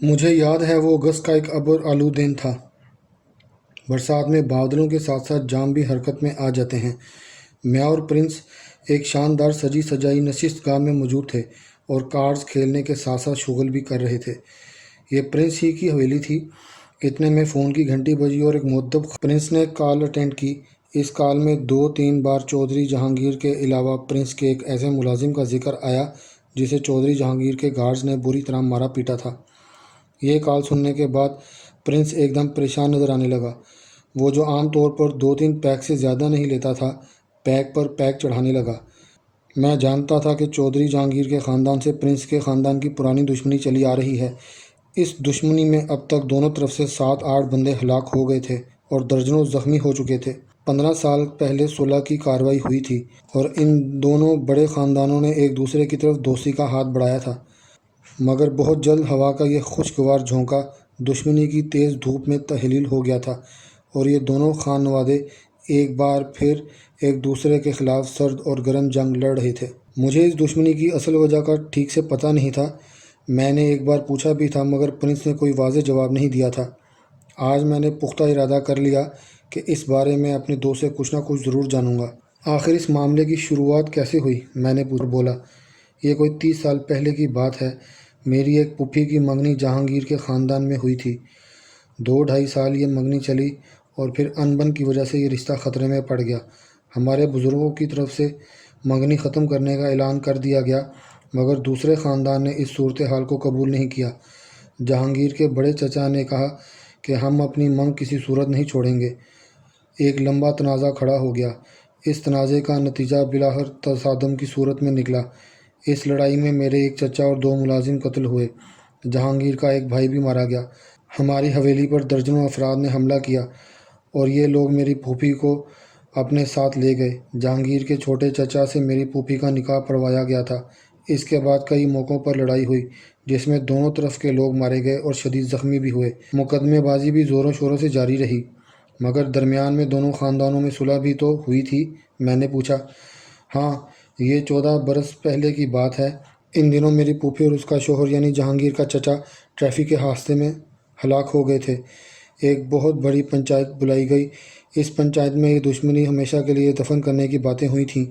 مجھے یاد ہے وہ اگست کا ایک ابر آلود دن تھا۔ برسات میں بادلوں کے ساتھ ساتھ جام بھی حرکت میں آ جاتے ہیں۔ میں اور پرنس ایک شاندار سجی سجائی نشست گاہ میں موجود تھے اور کارڈز کھیلنے کے ساتھ ساتھ شغل بھی کر رہے تھے۔ یہ پرنس ہی کی حویلی تھی۔ اتنے میں فون کی گھنٹی بجی اور ایک مؤدب پرنس نے کال اٹینڈ کی۔ اس کال میں 2-3 بار چودھری جہانگیر کے علاوہ پرنس کے ایک ایسے ملازم کا ذکر آیا جسے چودھری جہانگیر کے گارڈز نے بری طرح مارا پیٹا تھا۔ یہ کال سننے کے بعد پرنس ایک دم پریشان نظر آنے لگا۔ وہ جو عام طور پر 2-3 پیک سے زیادہ نہیں لیتا تھا، پیک پر پیک چڑھانے لگا۔ میں جانتا تھا کہ چودھری جہانگیر کے خاندان سے پرنس کے خاندان کی پرانی دشمنی چلی آ رہی ہے۔ اس دشمنی میں اب تک دونوں طرف سے 7-8 بندے ہلاک ہو گئے تھے اور درجنوں زخمی ہو چکے تھے۔ 15 سال پہلے صلح کی کارروائی ہوئی تھی اور ان دونوں بڑے خاندانوں نے ایک دوسرے کی طرف دوستی کا ہاتھ بڑھایا تھا، مگر بہت جلد ہوا کا یہ خوشگوار جھونکا دشمنی کی تیز دھوپ میں تحلیل ہو گیا تھا اور یہ دونوں خانوادے ایک بار پھر ایک دوسرے کے خلاف سرد اور گرم جنگ لڑ رہے تھے۔ مجھے اس دشمنی کی اصل وجہ کا ٹھیک سے پتہ نہیں تھا۔ میں نے ایک بار پوچھا بھی تھا مگر پرنس نے کوئی واضح جواب نہیں دیا تھا۔ آج میں نے پختہ ارادہ کر لیا کہ اس بارے میں اپنے دوست سے کچھ نہ کچھ ضرور جانوں گا۔ آخر اس معاملے کی شروعات کیسے ہوئی؟ میں نے بولا۔ یہ کوئی 30 سال پہلے کی بات ہے۔ میری ایک پھوپھی کی منگنی جہانگیر کے خاندان میں ہوئی تھی۔ 2-2.5 سال یہ منگنی چلی اور پھر ان بن کی وجہ سے یہ رشتہ خطرے میں پڑ گیا۔ ہمارے بزرگوں کی طرف سے منگنی ختم کرنے کا اعلان کر دیا گیا مگر دوسرے خاندان نے اس صورتحال کو قبول نہیں کیا۔ جہانگیر کے بڑے چچا نے کہا کہ ہم اپنی منگ کسی صورت نہیں چھوڑیں گے۔ ایک لمبا تنازع کھڑا ہو گیا۔ اس تنازع کا نتیجہ بالآخر تصادم کی صورت میں نکلا۔ اس لڑائی میں میرے ایک چچا اور 2 ملازم قتل ہوئے۔ جہانگیر کا ایک بھائی بھی مارا گیا۔ ہماری حویلی پر درجنوں افراد نے حملہ کیا اور یہ لوگ میری پھوپھی کو اپنے ساتھ لے گئے۔ جہانگیر کے چھوٹے چچا سے میری پھوپھی کا نکاح پڑھوایا گیا تھا۔ اس کے بعد کئی موقعوں پر لڑائی ہوئی جس میں دونوں طرف کے لوگ مارے گئے اور شدید زخمی بھی ہوئے۔ مقدمے بازی بھی زوروں شوروں سے جاری رہی مگر درمیان میں دونوں خاندانوں میں صلح بھی تو ہوئی تھی؟ میں نے پوچھا۔ ہاں، یہ 14 برس پہلے کی بات ہے۔ ان دنوں میری پھوپھی اور اس کا شوہر یعنی جہانگیر کا چچا ٹریفک کے حادثے میں ہلاک ہو گئے تھے۔ ایک بہت بڑی پنچایت بلائی گئی۔ اس پنچایت میں یہ دشمنی ہمیشہ کے لیے دفن کرنے کی باتیں ہوئی تھیں۔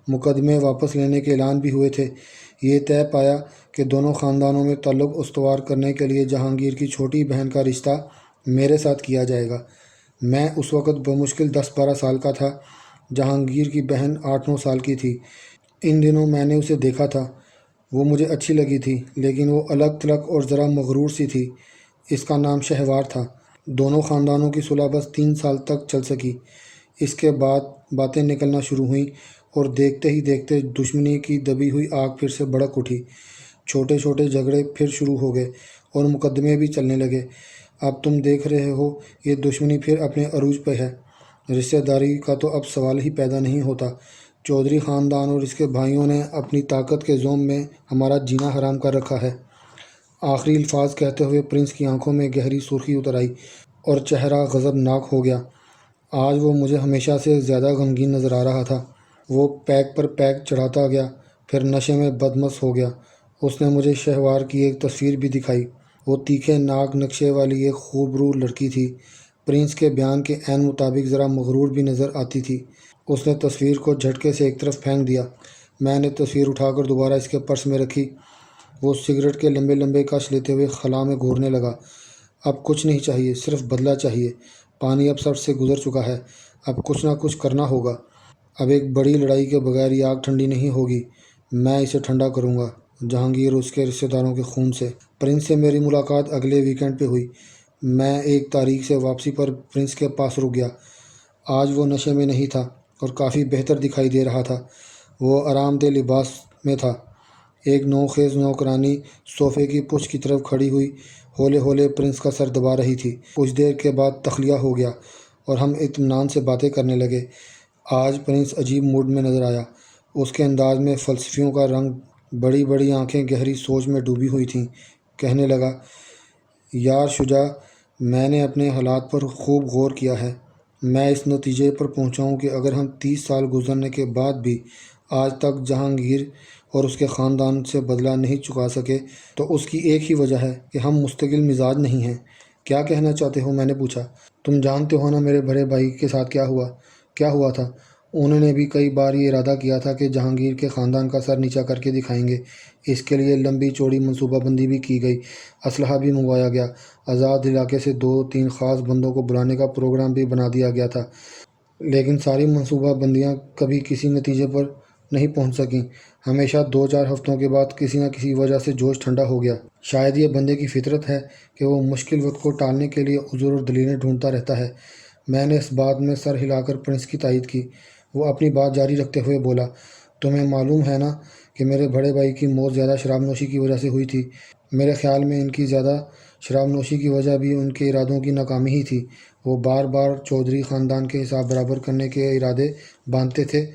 مقدمے واپس لینے کے اعلان بھی ہوئے تھے۔ یہ طے پایا کہ دونوں خاندانوں میں تعلق استوار کرنے کے لیے جہانگیر کی چھوٹی بہن کا رشتہ میرے ساتھ کیا جائے گا۔ میں اس وقت بمشکل 10-12 سال کا تھا۔ جہانگیر کی بہن 8-9 سال کی تھی۔ ان دنوں میں نے اسے دیکھا تھا۔ وہ مجھے اچھی لگی تھی لیکن وہ الگ تھلگ اور ذرا مغرور سی تھی۔ اس کا نام شہوار تھا۔ دونوں خاندانوں کی صلح بس 3 سال تک چل سکی۔ اس کے بعد باتیں نکلنا شروع ہوئیں اور دیکھتے ہی دیکھتے دشمنی کی دبی ہوئی آگ پھر سے بھڑک اٹھی۔ چھوٹے چھوٹے جھگڑے پھر شروع ہو گئے اور مقدمے بھی چلنے لگے۔ اب تم دیکھ رہے ہو یہ دشمنی پھر اپنے عروج پہ ہے۔ رشتہ داری کا تو اب سوال ہی پیدا نہیں ہوتا۔ چودھری خاندان اور اس کے بھائیوں نے اپنی طاقت کے زوم میں ہمارا جینا حرام کر رکھا ہے۔ آخری الفاظ کہتے ہوئے پرنس کی آنکھوں میں گہری سرخی اتر آئی اور چہرہ غضبناک ہو گیا۔ آج وہ مجھے ہمیشہ سے زیادہ غمگین نظر آ رہا تھا۔ وہ پیک پر پیک چڑھاتا گیا، پھر نشے میں بدمست ہو گیا۔ اس نے مجھے شہوار کی ایک تصویر بھی دکھائی۔ وہ تیکھے ناک نقشے والی ایک خوبرو لڑکی تھی۔ پرنس کے بیان کے عین مطابق ذرا مغرور بھی نظر آتی تھی۔ اس نے تصویر کو جھٹکے سے ایک طرف پھینک دیا۔ میں نے تصویر اٹھا کر دوبارہ اس کے پرس میں رکھی۔ وہ سگریٹ کے لمبے لمبے کش لیتے ہوئے خلا میں گھورنے لگا۔ اب کچھ نہیں چاہیے، صرف بدلہ چاہیے۔ پانی اب سر سے گزر چکا ہے، اب کچھ نہ کچھ کرنا ہوگا۔ اب ایک بڑی لڑائی کے بغیر یہ آگ ٹھنڈی نہیں ہوگی۔ میں اسے ٹھنڈا کروں گا، جہانگیر اور اس کے رشتہ داروں کے خون سے۔ پرنس سے میری ملاقات اگلے ویکینڈ پہ ہوئی۔ میں ایک تاریخ سے واپسی پر پرنس کے پاس رک گیا۔ آج وہ نشے میں نہیں تھا اور کافی بہتر دکھائی دے رہا تھا۔ وہ آرام دہ لباس میں تھا۔ ایک نوخیز نوکرانی صوفے کی پشت کی طرف کھڑی ہوئی ہولے ہولے پرنس کا سر دبا رہی تھی۔ کچھ دیر کے بعد تخلیہ ہو گیا اور ہم اطمینان سے باتیں کرنے لگے۔ آج پرنس عجیب موڈ میں نظر آیا۔ اس کے انداز میں فلسفیوں کا رنگ، بڑی بڑی آنکھیں گہری سوچ میں ڈوبی ہوئی تھیں۔ کہنے لگا، یار شجاع، میں نے اپنے حالات پر خوب غور کیا ہے۔ میں اس نتیجے پر پہنچا ہوں کہ اگر ہم 30 سال گزرنے کے بعد بھی آج تک جہانگیر اور اس کے خاندان سے بدلہ نہیں چکا سکے تو اس کی ایک ہی وجہ ہے کہ ہم مستقل مزاج نہیں ہیں۔ کیا کہنا چاہتے ہو؟ میں نے پوچھا۔ تم جانتے ہو نا میرے بڑے بھائی کے ساتھ کیا ہوا تھا؟ انہوں نے بھی کئی بار یہ ارادہ کیا تھا کہ جہانگیر کے خاندان کا سر نیچا کر کے دکھائیں گے۔ اس کے لیے لمبی چوڑی منصوبہ بندی بھی کی گئی، اسلحہ بھی منگوایا گیا، آزاد علاقے سے 2-3 خاص بندوں کو بلانے کا پروگرام بھی بنا دیا گیا تھا، لیکن ساری منصوبہ بندیاں کبھی کسی نتیجے پر نہیں پہنچ سکیں۔ ہمیشہ 2-4 ہفتوں کے بعد کسی نہ کسی وجہ سے جوش ٹھنڈا ہو گیا۔ شاید یہ بندے کی فطرت ہے کہ وہ مشکل وقت کو ٹالنے کے لیے عذر اور دلیلیں ڈھونڈتا رہتا ہے۔ میں نے اس بات میں سر ہلا کر پرنس کی تائید کی۔ وہ اپنی بات جاری رکھتے ہوئے بولا، تمہیں معلوم ہے نا کہ میرے بڑے بھائی کی موت زیادہ شراب نوشی کی وجہ سے ہوئی تھی۔ میرے خیال میں ان کی زیادہ شراب نوشی کی وجہ بھی ان کے ارادوں کی ناکامی ہی تھی۔ وہ بار بار چودھری خاندان کے حساب برابر کرنے کے ارادے باندھتے تھے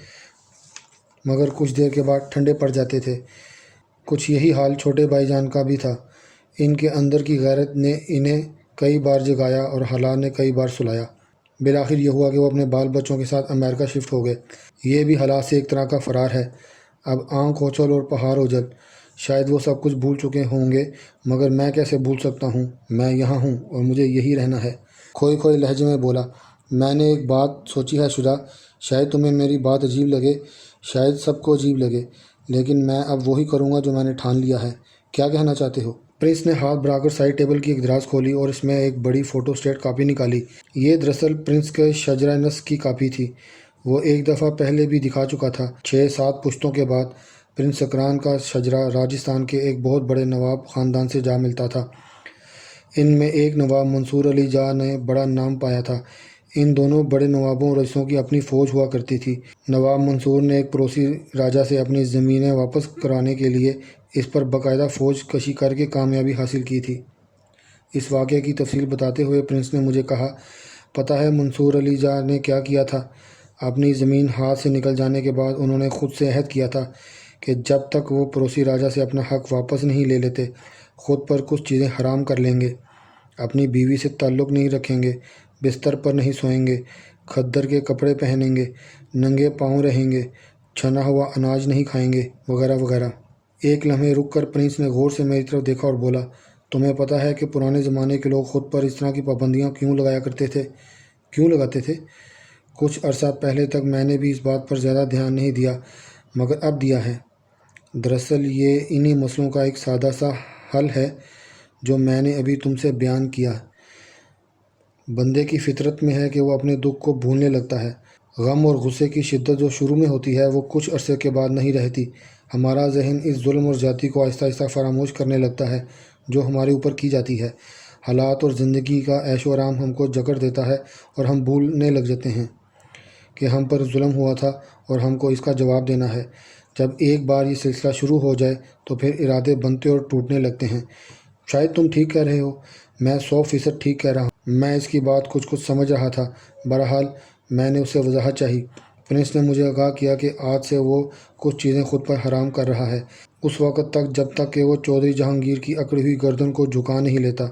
مگر کچھ دیر کے بعد ٹھنڈے پڑ جاتے تھے۔ کچھ یہی حال چھوٹے بھائی جان کا بھی تھا۔ ان کے اندر کی غیرت نے انہیں کئی بار جگایا اور حالات نے کئی بار سلایا۔ بالآخر یہ ہوا کہ وہ اپنے بال بچوں کے ساتھ امریکہ شفٹ ہو گئے۔ یہ بھی حالات سے ایک طرح کا فرار ہے۔ اب آنکھ اوچل اور پہاڑ اوجل۔ شاید وہ سب کچھ بھول چکے ہوں گے مگر میں کیسے بھول سکتا ہوں؟ میں یہاں ہوں اور مجھے یہی رہنا ہے۔ کھوئے کھوئے لہجے میں بولا، میں نے ایک بات سوچی ہے شجاع، شاید تمہیں میری بات عجیب لگے، شاید سب کو عجیب لگے، لیکن میں اب وہی کروں گا جو میں نے ٹھان لیا ہے۔ کیا کہنا چاہتے ہو؟ پرنس نے ہاتھ بڑھا کر سائڈ ٹیبل کی ایک دراز کھولی اور اس میں ایک بڑی فوٹو اسٹیٹ کاپی نکالی۔ یہ دراصل پرنس کے شجرہ نسب کی کاپی تھی۔ وہ ایک دفعہ پہلے بھی دکھا چکا تھا۔ 6-7 پشتوں کے بعد پرنس سکران کا شجرہ راجستھان کے ایک بہت بڑے نواب خاندان سے جا ملتا تھا۔ ان میں ایک نواب منصور علی جاں نے بڑا نام پایا تھا۔ ان دونوں بڑے نوابوں اور رئیسوں کی اپنی فوج ہوا کرتی تھی۔ نواب منصور نے ایک پڑوسی راجا سے اپنی زمینیں واپس کرانے کے لیے اس پر باقاعدہ فوج کشی کر کے کامیابی حاصل کی تھی۔ اس واقعے کی تفصیل بتاتے ہوئے پرنس نے مجھے کہا، پتہ ہے منصور علی جاں نے کیا کیا تھا؟ اپنی زمین ہاتھ سے نکل جانے کے بعد انہوں نے خود سے عہد کیا تھا کہ جب تک وہ پڑوسی راجا سے اپنا حق واپس نہیں لے لیتے خود پر کچھ چیزیں حرام کر لیں گے، اپنی بیوی سے تعلق نہیں رکھیں گے، بستر پر نہیں سوئیں گے، کھدر کے کپڑے پہنیں گے، ننگے پاؤں رہیں گے، چھنا ہوا اناج نہیں کھائیں گے، وغیرہ وغیرہ۔ ایک لمحے رک کر پرنس نے غور سے میری طرف دیکھا اور بولا، تمہیں پتہ ہے کہ پرانے زمانے کے لوگ خود پر اس طرح کی پابندیاں کیوں لگاتے تھے؟ کچھ عرصہ پہلے تک میں نے بھی اس بات پر زیادہ دھیان نہیں دیا مگر اب دیا ہے۔ دراصل یہ انہی مسئلوں کا ایک سادہ سا حل ہے جو میں نے ابھی تم سے بیان کیا۔ بندے کی فطرت میں ہے کہ وہ اپنے دکھ کو بھولنے لگتا ہے۔ غم اور غصے کی شدت جو شروع میں ہوتی ہے وہ کچھ عرصے کے بعد نہیں رہتی۔ ہمارا ذہن اس ظلم اور زیادتی کو آہستہ آہستہ فراموش کرنے لگتا ہے جو ہمارے اوپر کی جاتی ہے۔ حالات اور زندگی کا عیش و آرام ہم کو جکڑ دیتا ہے اور ہم بھولنے لگ جاتے ہیں کہ ہم پر ظلم ہوا تھا اور ہم کو اس کا جواب دینا ہے۔ جب ایک بار یہ سلسلہ شروع ہو جائے تو پھر ارادے بنتے اور ٹوٹنے لگتے ہیں۔ شاید تم ٹھیک کہہ رہے ہو، میں 100% ٹھیک کہہ رہا ہوں۔ میں اس کی بات کچھ سمجھ رہا تھا۔ بہرحال میں نے اس سے وضاحت چاہی۔ پرنس نے مجھے آگاہ کیا کہ آج سے وہ کچھ چیزیں خود پر حرام کر رہا ہے، اس وقت تک جب تک کہ وہ چودھری جہانگیر کی اکڑی ہوئی گردن کو جھکا نہیں لیتا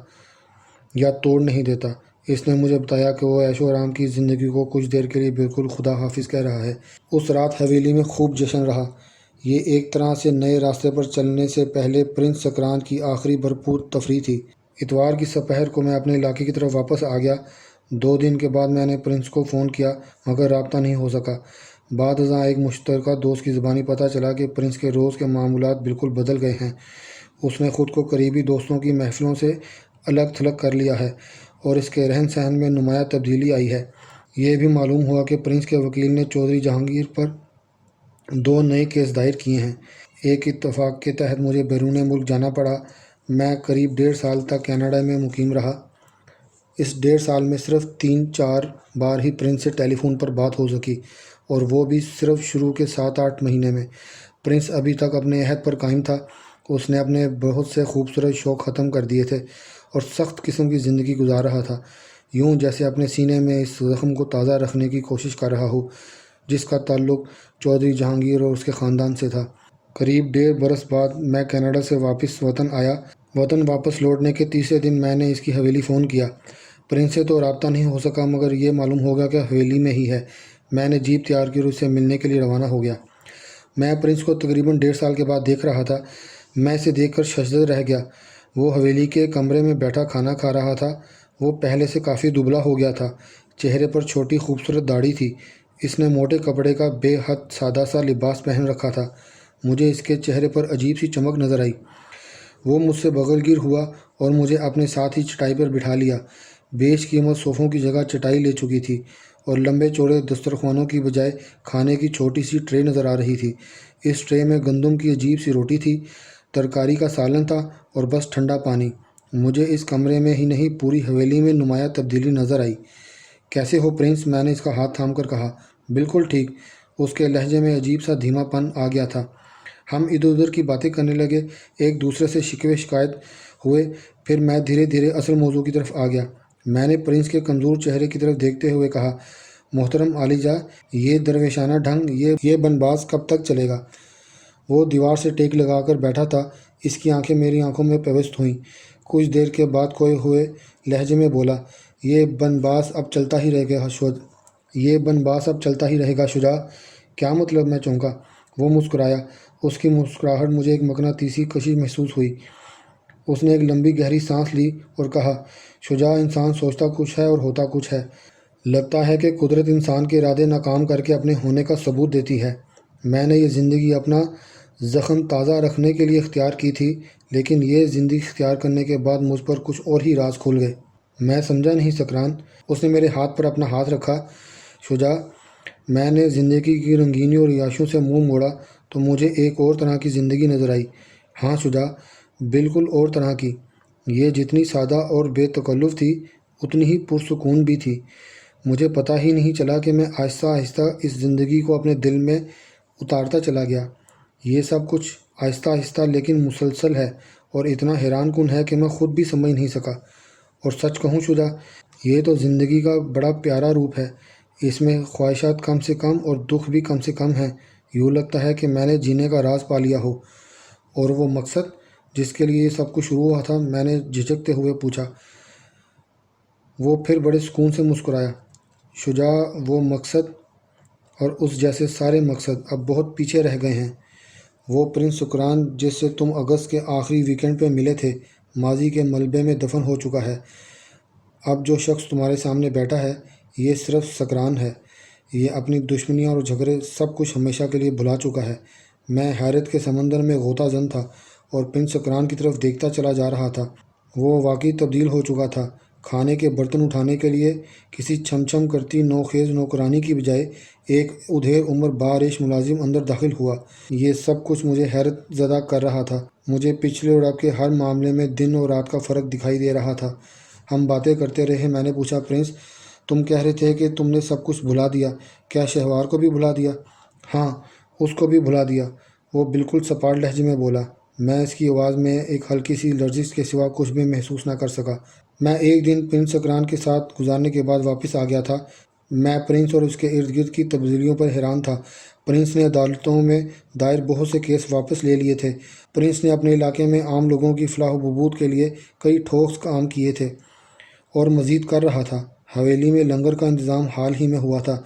یا توڑ نہیں دیتا۔ اس نے مجھے بتایا کہ وہ عیش و آرام کی زندگی کو کچھ دیر کے لیے بالکل خدا حافظ کہہ رہا ہے۔ اس رات حویلی میں خوب جشن رہا۔ یہ ایک طرح سے نئے راستے پر چلنے سے پہلے پرنس سکران کی آخری بھرپور تفریح تھی۔ اتوار کی سپہر کو میں اپنے علاقے کی طرف واپس آ گیا۔ 2 دن کے بعد میں نے پرنس کو فون کیا مگر رابطہ نہیں ہو سکا۔ بعد ازاں ایک مشترکہ دوست کی زبانی پتہ چلا کہ پرنس کے روز کے معمولات بالکل بدل گئے ہیں۔ اس نے خود کو قریبی دوستوں کی محفلوں سے الگ تھلگ کر لیا ہے اور اس کے رہن سہن میں نمایاں تبدیلی آئی ہے۔ یہ بھی معلوم ہوا کہ پرنس کے وکیل نے چودھری جہانگیر پر 2 نئے کیس دائر کیے ہیں۔ ایک اتفاق کے تحت مجھے بیرون ملک جانا پڑا۔ میں قریب 1.5 سال تک کینیڈا میں مقیم رہا۔ اس 1.5 سال میں صرف 3-4 بار ہی پرنس سے ٹیلی فون پر بات ہو سکی اور وہ بھی صرف شروع کے 7-8 مہینے میں۔ پرنس ابھی تک اپنے عہد پر قائم تھا۔ اس نے اپنے بہت سے خوبصورت شوق ختم کر دیے تھے اور سخت قسم کی زندگی گزار رہا تھا، یوں جیسے اپنے سینے میں اس زخم کو تازہ رکھنے کی کوشش کر رہا ہو جس کا تعلق چودھری جہانگیر اور اس کے خاندان سے تھا۔ قریب 1.5 برس بعد میں کینیڈا سے واپس وطن آیا۔ وطن واپس لوٹنے کے تیسرے دن میں نے اس کی حویلی فون کیا۔ پرنس سے تو رابطہ نہیں ہو سکا مگر یہ معلوم ہو گیا کہ حویلی میں ہی ہے۔ میں نے جیپ تیار کی اور اس سے ملنے کے لیے روانہ ہو گیا۔ میں پرنس کو تقریباً 1.5 سال کے بعد دیکھ رہا تھا۔ میں اسے دیکھ کر ششدر رہ گیا۔ وہ حویلی کے کمرے میں بیٹھا کھانا کھا رہا تھا۔ وہ پہلے سے کافی دبلا ہو گیا تھا۔ چہرے پر چھوٹی خوبصورت داڑھی تھی۔ اس نے موٹے کپڑے کا بے حد سادہ سا لباس پہن رکھا تھا۔ مجھے اس کے چہرے پر عجیب سی چمک نظر آئی۔ وہ مجھ سے بغل گیر ہوا اور مجھے اپنے ساتھ ہی چٹائی پر بٹھا لیا۔ بیش قیمت صوفوں کی جگہ چٹائی لے چکی تھی اور لمبے چوڑے دسترخوانوں کی بجائے کھانے کی چھوٹی سی ٹرے نظر آ رہی تھی۔ اس ٹرے میں گندم کی عجیب سی روٹی تھی، ترکاری کا سالن تھا اور بس ٹھنڈا پانی۔ مجھے اس کمرے میں ہی نہیں پوری حویلی میں نمایاں تبدیلی نظر آئی۔ کیسے ہو پرنس؟ میں نے اس کا ہاتھ تھام کر کہا۔ بالکل ٹھیک۔ اس کے لہجے میں عجیب سا دھیما پن آ گیا تھا۔ ہم ادھر ادھر کی باتیں کرنے لگے، ایک دوسرے سے شکوے شکایت ہوئے۔ پھر میں دھیرے دھیرے اصل موضوع کی طرف آ گیا۔ میں نے پرنس کے کمزور چہرے کی طرف دیکھتے ہوئے کہا، محترم عالی جاں، یہ درویشانہ ڈھنگ، یہ بنباز کب تک چلے گا؟ وہ دیوار سے ٹیک لگا کر بیٹھا تھا۔ اس کی آنکھیں میری آنکھوں میں پیوست ہوئیں۔ کچھ دیر کے بعد کھوئے ہوئے لہجے میں بولا، یہ بنباز اب چلتا ہی رہے گا شجاع۔ کیا مطلب؟ میں چونکا۔ وہ مسکرایا۔ اس کی مسکراہٹ مجھے ایک مقناطیسی کشش محسوس ہوئی۔ اس نے ایک لمبی گہری سانس لی اور کہا، شجاع، انسان سوچتا کچھ ہے اور ہوتا کچھ ہے۔ لگتا ہے کہ قدرت انسان کے ارادے ناکام کر کے اپنے ہونے کا ثبوت دیتی ہے۔ میں نے یہ زندگی اپنا زخم تازہ رکھنے کے لیے اختیار کی تھی، لیکن یہ زندگی اختیار کرنے کے بعد مجھ پر کچھ اور ہی راز کھل گئے۔ میں سمجھا نہیں سکران۔ اس نے میرے ہاتھ پر اپنا ہاتھ رکھا۔ شجاع، میں نے زندگی کی رنگینی اور عیاشیوں سے منہ موڑا تو مجھے ایک اور طرح کی زندگی نظر آئی۔ ہاں شجاع، بالکل اور طرح کی۔ یہ جتنی سادہ اور بے تکلف تھی، اتنی ہی پرسکون بھی تھی۔ مجھے پتہ ہی نہیں چلا کہ میں آہستہ آہستہ اس زندگی کو اپنے دل میں اتارتا چلا گیا۔ یہ سب کچھ آہستہ آہستہ لیکن مسلسل ہے اور اتنا حیران کن ہے کہ میں خود بھی سمجھ نہیں سکا۔ اور سچ کہوں شجاع، یہ تو زندگی کا بڑا پیارا روپ ہے۔ اس میں خواہشات کم سے کم اور دکھ بھی کم سے کم ہیں۔ یوں لگتا ہے کہ میں نے جینے کا راز پا لیا ہو۔ اور وہ مقصد جس کے لیے یہ سب کچھ شروع ہوا تھا؟ میں نے جھجکتے ہوئے پوچھا۔ وہ پھر بڑے سکون سے مسکرایا۔ شجاع، وہ مقصد اور اس جیسے سارے مقصد اب بہت پیچھے رہ گئے ہیں۔ وہ پرنس سکران جس سے تم اگست کے آخری ویکنڈ پہ ملے تھے، ماضی کے ملبے میں دفن ہو چکا ہے۔ اب جو شخص تمہارے سامنے بیٹھا ہے، یہ صرف سکران ہے۔ یہ اپنی دشمنیاں اور جھگڑے سب کچھ ہمیشہ کے لیے بھلا چکا ہے۔ میں حیرت کے سمندر میں غوطہ زن تھا اور پرنس سکران کی طرف دیکھتا چلا جا رہا تھا۔ وہ واقعی تبدیل ہو چکا تھا۔ کھانے کے برتن اٹھانے کے لیے کسی چھم چھم کرتی نوخیز نوکرانی کی بجائے ایک ادھیر عمر بارش ملازم اندر داخل ہوا۔ یہ سب کچھ مجھے حیرت زدہ کر رہا تھا۔ مجھے پچھلے اور اب کے ہر معاملے میں دن اور رات کا فرق دکھائی دے رہا تھا۔ ہم باتیں کرتے رہے۔ میں نے پوچھا، پرنس، تم کہہ رہے تھے کہ تم نے سب کچھ بھلا دیا، کیا شہوار کو بھی بھلا دیا؟ ہاں، اس کو بھی بھلا دیا۔ وہ بالکل سپاٹ لہجے میں بولا۔ میں اس کی آواز میں ایک ہلکی سی لرزش کے سوا کچھ بھی محسوس نہ کر سکا۔ میں ایک دن پرنس سکران کے ساتھ گزارنے کے بعد واپس آ گیا تھا۔ میں پرنس اور اس کے ارد گرد کی تبدیلیوں پر حیران تھا۔ پرنس نے عدالتوں میں دائر بہت سے کیس واپس لے لیے تھے۔ پرنس نے اپنے علاقے میں عام لوگوں کی فلاح و بہبود کے لیے کئی ٹھوس کام کیے تھے اور مزید کر رہا تھا۔ حویلی میں لنگر کا انتظام حال ہی میں ہوا تھا۔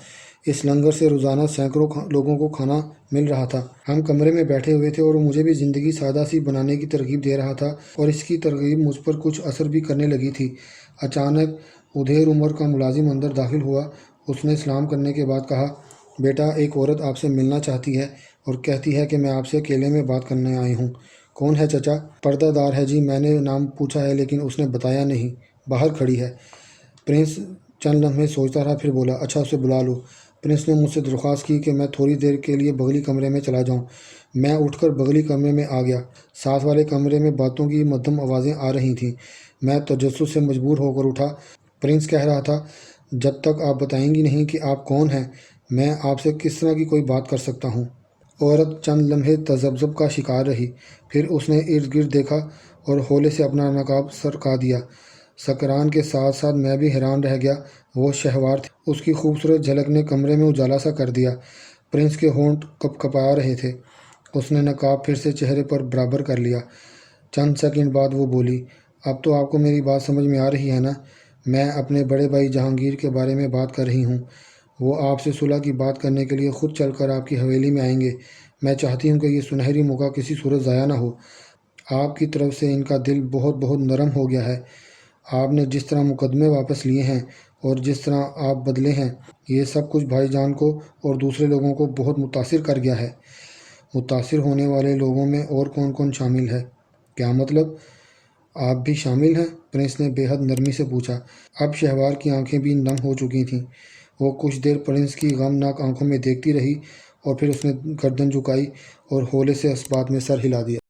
اس لنگر سے روزانہ سینکڑوں لوگوں کو کھانا مل رہا تھا۔ ہم کمرے میں بیٹھے ہوئے تھے اور مجھے بھی زندگی سادہ سی بنانے کی ترغیب دے رہا تھا اور اس کی ترغیب مجھ پر کچھ اثر بھی کرنے لگی تھی۔ اچانک ادھیر عمر کا ملازم اندر داخل ہوا۔ اس نے سلام کرنے کے بعد کہا، بیٹا، ایک عورت آپ سے ملنا چاہتی ہے اور کہتی ہے کہ میں آپ سے اکیلے میں بات کرنے آئی ہوں۔ کون ہے چچا؟ پردہ دار ہے جی۔ میں نے نام پوچھا ہے لیکن اس نے بتایا نہیں۔ باہر کھڑی ہے۔ پرنس چند لمحے سوچتا رہا، پھر بولا، اچھا اسے بلا لو۔ پرنس نے مجھ سے درخواست کی کہ میں تھوڑی دیر کے لیے بغلی کمرے میں چلا جاؤں۔ میں اٹھ کر بغلی کمرے میں آ گیا۔ ساتھ والے کمرے میں باتوں کی مدھم آوازیں آ رہی تھیں۔ میں تجسس سے مجبور ہو کر اٹھا۔ پرنس کہہ رہا تھا، جب تک آپ بتائیں گی نہیں کہ آپ کون ہیں، میں آپ سے کس طرح کی کوئی بات کر سکتا ہوں۔ عورت چند لمحے تذبذب کا شکار رہی، پھر اس نے ارد گرد دیکھا اور ہولے سے اپنا نقاب سرکا دیا۔ سکران کے ساتھ ساتھ میں بھی حیران رہ گیا۔ وہ شہوار تھی۔ اس کی خوبصورت جھلک نے کمرے میں اجالا سا کر دیا۔ پرنس کے ہونٹ کپ کپا رہے تھے۔ اس نے نقاب پھر سے چہرے پر برابر کر لیا۔ چند سیکنڈ بعد وہ بولی، اب تو آپ کو میری بات سمجھ میں آ رہی ہے نا؟ میں اپنے بڑے بھائی جہانگیر کے بارے میں بات کر رہی ہوں۔ وہ آپ سے صلح کی بات کرنے کے لیے خود چل کر آپ کی حویلی میں آئیں گے۔ میں چاہتی ہوں کہ یہ سنہری موقع کسی صورت ضائع نہ ہو۔ آپ کی طرف سے ان کا دل بہت بہت نرم ہو گیا ہے۔ آپ نے جس طرح مقدمے واپس لیے ہیں اور جس طرح آپ بدلے ہیں، یہ سب کچھ بھائی جان کو اور دوسرے لوگوں کو بہت متاثر کر گیا ہے۔ متاثر ہونے والے لوگوں میں اور کون کون شامل ہے؟ کیا مطلب؟ آپ بھی شامل ہیں؟ پرنس نے بے حد نرمی سے پوچھا۔ اب شہوار کی آنکھیں بھی نم ہو چکی تھیں۔ وہ کچھ دیر پرنس کی غمناک آنکھوں میں دیکھتی رہی اور پھر اس نے گردن جھکائی اور ہولے سے اس بات میں سر ہلا دیا۔